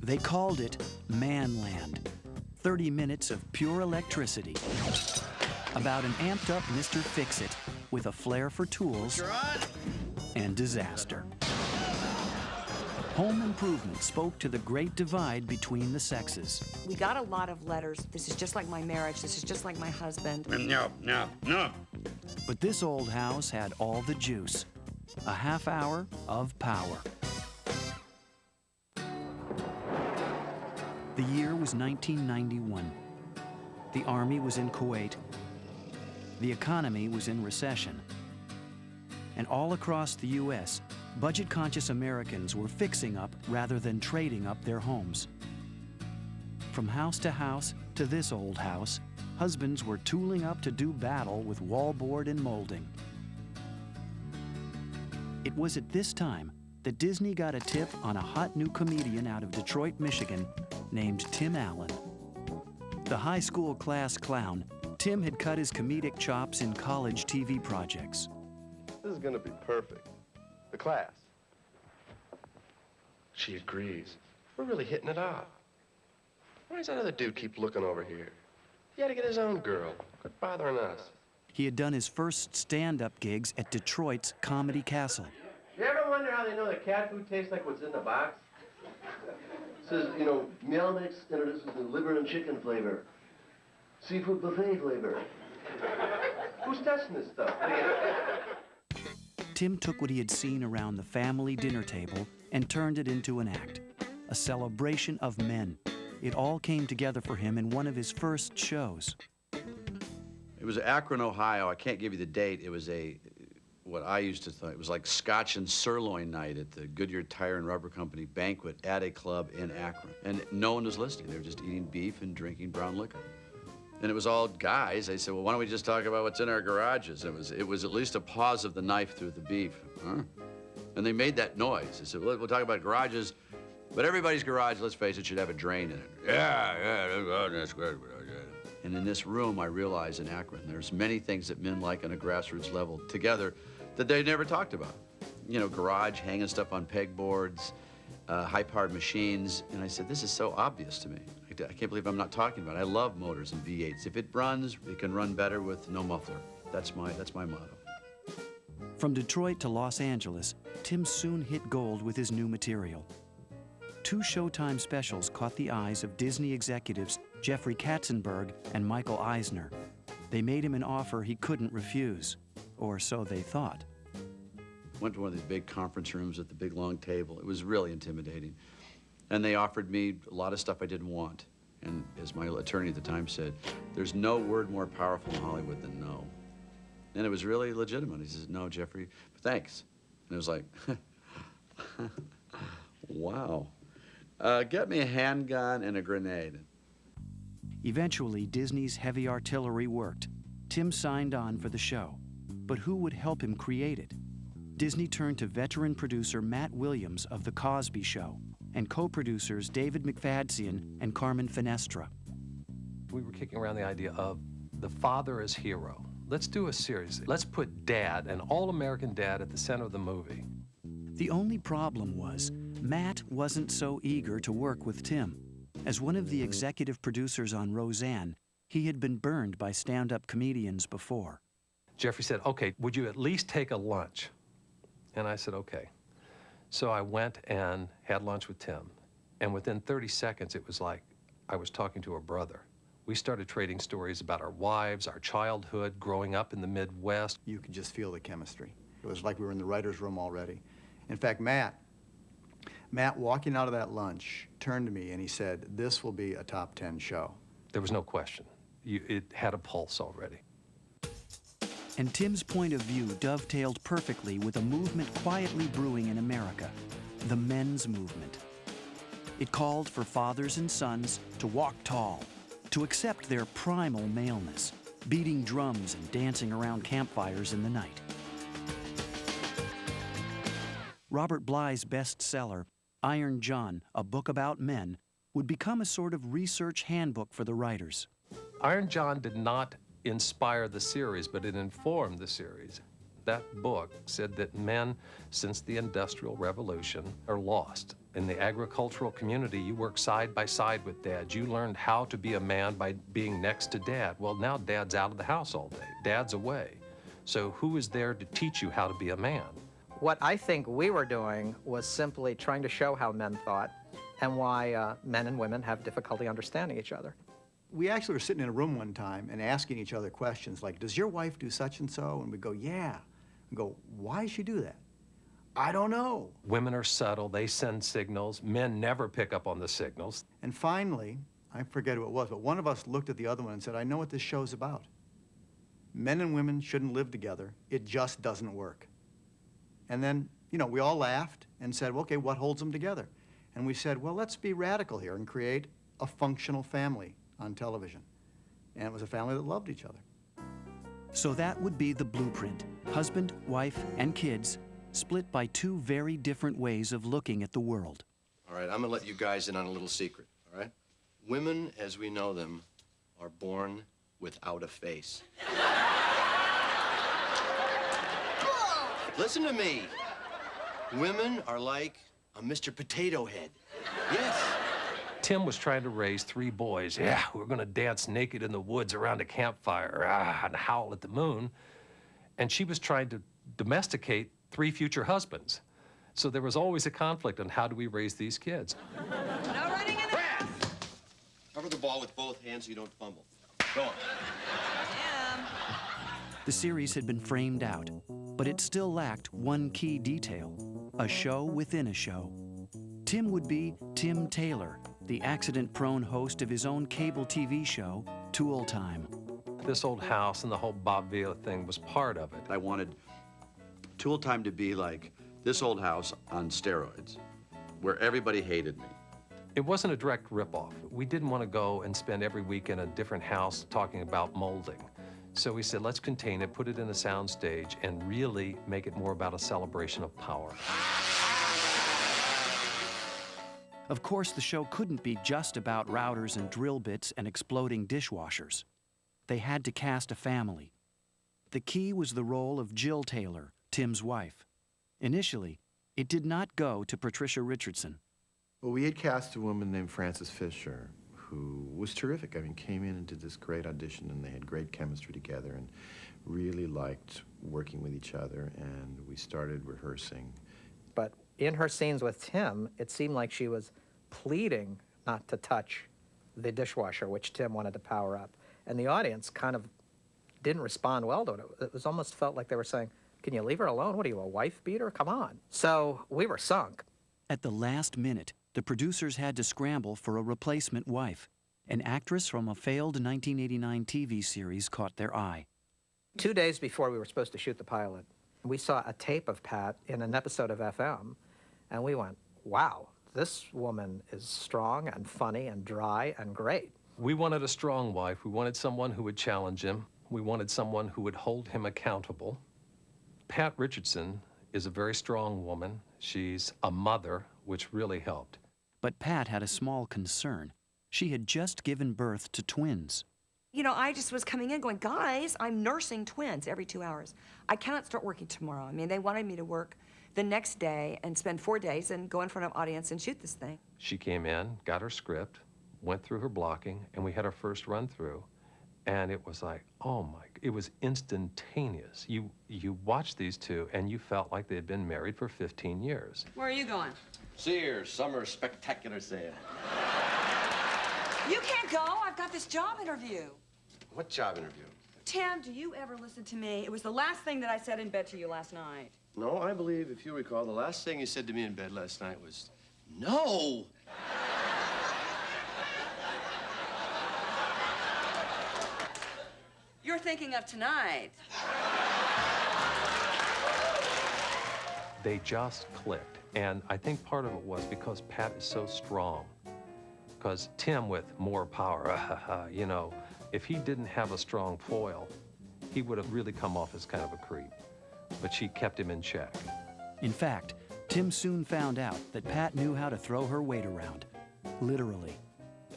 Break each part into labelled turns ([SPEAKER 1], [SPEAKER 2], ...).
[SPEAKER 1] They called it Manland. 30 minutes of pure electricity. About an amped-up Mr. Fix-It with a flair for tools and disaster. Home Improvement spoke to the great divide between the sexes.
[SPEAKER 2] We got a lot of letters. This is just like my marriage. This is just like my husband.
[SPEAKER 3] No, no, no.
[SPEAKER 1] But this old house had all the juice. A half hour of power. The year was 1991. The Army was in Kuwait. The economy was in recession. And all across the U.S., budget-conscious Americans were fixing up rather than trading up their homes. From house to this old house, husbands were tooling up to do battle with wallboard and molding. It was at this time that Disney got a tip on a hot new comedian out of Detroit, Michigan, named Tim Allen. The high school class clown, Tim had cut his comedic chops in college TV projects.
[SPEAKER 4] This is gonna be perfect. The class. She agrees. We're really hitting it off. Why does that other dude keep looking over here? He had to get his own girl. Quit bothering us.
[SPEAKER 1] He had done his first stand-up gigs at Detroit's Comedy Castle.
[SPEAKER 4] You ever wonder how they know that cat food tastes like what's in the box? It says, you know, meow mix introduces the liver and chicken flavor. Seafood buffet flavor. Who's testing this stuff?
[SPEAKER 1] Tim took what he had seen around the family dinner table and turned it into an act, a celebration of men. It all came together for him in one of his first shows.
[SPEAKER 3] It was Akron, Ohio. I can't give you the date. It was what I used to think, it was like Scotch and sirloin night at the Goodyear Tire and Rubber Company banquet at a club in Akron. And no one was listening. They were just eating beef and drinking brown liquor. And it was all guys. They said, well, why don't we just talk about what's in our garages? It was at least a pause of the knife through the beef. Huh? And they made that noise. They said, well, we'll talk about garages, but everybody's garage, let's face it, should have a drain in it. Yeah, that's good. And in this room, I realized in Akron, there's many things that men like on a grassroots level together that they never talked about. You know, garage, hanging stuff on pegboards, high-powered machines. And I said, this is so obvious to me. I can't believe I'm not talking about it. I love motors and V8s. If it runs, it can run better with no muffler. That's my motto.
[SPEAKER 1] From Detroit to Los Angeles, Tim soon hit gold with his new material. 2 Showtime specials caught the eyes of Disney executives Jeffrey Katzenberg and Michael Eisner. They made him an offer he couldn't refuse, or so they thought.
[SPEAKER 3] Went to one of these big conference rooms at the big long table. It was really intimidating. And they offered me a lot of stuff I didn't want. And as my attorney at the time said, there's no word more powerful in Hollywood than no. And it was really legitimate. He says, no, Jeffrey, but thanks. And it was like, wow. Get me a handgun and a grenade.
[SPEAKER 1] Eventually, Disney's heavy artillery worked. Tim signed on for the show. But who would help him create it? Disney turned to veteran producer Matt Williams of The Cosby Show and co-producers David McFadzean and Carmen Finestra.
[SPEAKER 5] We were kicking around the idea of the father as hero. Let's do a series. Let's put Dad, an all-American dad, at the center of the movie.
[SPEAKER 1] The only problem was Matt wasn't so eager to work with Tim. As one of the executive producers on Roseanne, he had been burned by stand-up comedians before.
[SPEAKER 5] Jeffrey said, okay, would you at least take a lunch? And I said, okay. So I went and had lunch with Tim. And within 30 seconds, it was like I was talking to a brother. We started trading stories about our wives, our childhood, growing up in the Midwest.
[SPEAKER 6] You could just feel the chemistry. It was like we were in the writer's room already. In fact, Matt, walking out of that lunch, turned to me and he said, this will be a top 10 show.
[SPEAKER 5] There was no question. It had a pulse already.
[SPEAKER 1] And Tim's point of view dovetailed perfectly with a movement quietly brewing in America, the men's movement. It called for fathers and sons to walk tall, to accept their primal maleness, beating drums and dancing around campfires in the night. Robert Bly's bestseller, Iron John, A Book About Men, would become a sort of research handbook for the writers.
[SPEAKER 5] Iron John did not inspire the series, but it informed the series. That book said that men, since the Industrial Revolution, are lost. In the agricultural community, you work side by side with Dad. You learned how to be a man by being next to Dad. Well, now Dad's out of the house all day. Dad's away. So who is there to teach you how to be a man?
[SPEAKER 7] What I think we were doing was simply trying to show how men thought and why men and women have difficulty understanding each other.
[SPEAKER 6] We actually were sitting in a room one time and asking each other questions like, does your wife do such and so? And we go, yeah. We go, why does she do that? I don't know.
[SPEAKER 5] Women are subtle. They send signals. Men never pick up on the signals.
[SPEAKER 6] And finally, I forget who it was, but one of us looked at the other one and said, I know what this show's about. Men and women shouldn't live together. It just doesn't work. And then, you know, we all laughed and said, well, okay, what holds them together? And we said, well, let's be radical here and create a functional family on television. And it was a family that loved each other.
[SPEAKER 1] So that would be the blueprint. Husband, wife, and kids split by two very different ways of looking at the world.
[SPEAKER 8] All right, I'm gonna let you guys in on a little secret, all right? Women, as we know them, are born without a face. Listen to me. Women are like a Mr. Potato Head. Yes.
[SPEAKER 5] Tim was trying to raise 3 boys. Yeah, we're gonna dance naked in the woods around a campfire and howl at the moon. And she was trying to domesticate 3 future husbands. So there was always a conflict on how do we raise these kids.
[SPEAKER 2] No running in the...
[SPEAKER 8] Brad! Cover the ball with both hands so you don't fumble. Go on.
[SPEAKER 2] Tim.
[SPEAKER 1] The series had been framed out, but it still lacked one key detail, a show within a show. Tim would be Tim Taylor, the accident-prone host of his own cable TV show, Tool Time.
[SPEAKER 5] This old house and the whole Bob Vila thing was part of it.
[SPEAKER 3] I wanted Tool Time to be like this old house on steroids, where everybody hated me.
[SPEAKER 5] It wasn't a direct ripoff. We didn't want to go and spend every week in a different house talking about molding. So we said, let's contain it, put it in a sound stage, and really make it more about a celebration of power.
[SPEAKER 1] Of course, the show couldn't be just about routers and drill bits and exploding dishwashers. They had to cast a family. The key was the role of Jill Taylor, Tim's wife. Initially, it did not go to Patricia Richardson.
[SPEAKER 9] Well, we had cast a woman named Frances Fisher, who was terrific. I mean, came in and did this great audition, and they had great chemistry together and really liked working with each other, and we started rehearsing.
[SPEAKER 7] But in her scenes with Tim, it seemed like she was pleading not to touch the dishwasher, which Tim wanted to power up. And the audience kind of didn't respond well to it. It was almost felt like they were saying, can you leave her alone? What are you, a wife beater? Come on. So we were sunk.
[SPEAKER 1] At the last minute, the producers had to scramble for a replacement wife. An actress from a failed 1989 TV series caught their eye.
[SPEAKER 7] 2 days before we were supposed to shoot the pilot, we saw a tape of Pat in an episode of FM, and we went, wow, this woman is strong and funny and dry and great.
[SPEAKER 5] We wanted a strong wife. We wanted someone who would challenge him. We wanted someone who would hold him accountable. Pat Richardson is a very strong woman. She's a mother, which really helped.
[SPEAKER 1] But Pat had a small concern. She had just given birth to twins.
[SPEAKER 2] You know, I just was coming in going, guys, I'm nursing twins every 2 hours. I cannot start working tomorrow. I mean, they wanted me to work the next day and spend 4 days and go in front of an audience and shoot this thing.
[SPEAKER 5] She came in, got her script, went through her blocking, and we had our first run through. And it was like, oh my, it was instantaneous. You watched these two and you felt like they had been married for 15 years.
[SPEAKER 2] Where are you going?
[SPEAKER 8] Sears Summer Spectacular Sale.
[SPEAKER 2] You can't go. I've got this job interview.
[SPEAKER 8] What job interview?
[SPEAKER 2] Tim, do you ever listen to me? It was the last thing that I said in bed to you last night.
[SPEAKER 8] No, I believe, if you recall, the last thing you said to me in bed last night was, no.
[SPEAKER 2] You're thinking of tonight.
[SPEAKER 5] They just clicked. And I think part of it was because Pat is so strong. Because Tim, with more power, you know, if he didn't have a strong foil, he would have really come off as kind of a creep. But she kept him in check.
[SPEAKER 1] In fact, Tim soon found out that Pat knew how to throw her weight around, literally.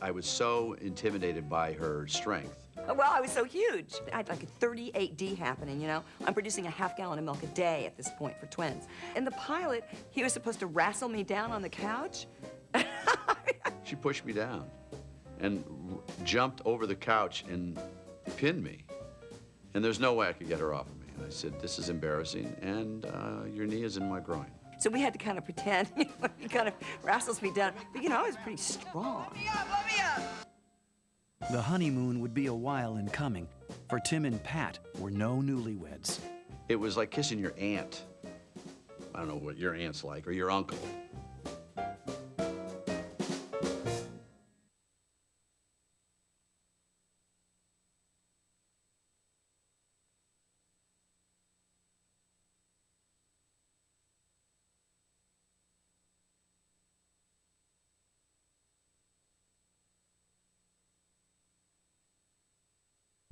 [SPEAKER 3] I was so intimidated by her strength
[SPEAKER 2] Well, I was so huge. I had like a 38D happening, you know? I'm producing a half gallon of milk a day at this point for twins. And the pilot, he was supposed to wrestle me down on the couch.
[SPEAKER 3] She pushed me down and jumped over the couch and pinned me. And there's no way I could get her off of me. And I said, this is embarrassing, and your knee is in my groin.
[SPEAKER 2] So we had to kind of pretend, you know, he kind of wrestles me down. But, you know, I was pretty strong.
[SPEAKER 10] Let me up!
[SPEAKER 1] The honeymoon would be a while in coming, for Tim and Pat were no newlyweds.
[SPEAKER 3] It was like kissing your aunt. I don't know what your aunt's like, or your uncle.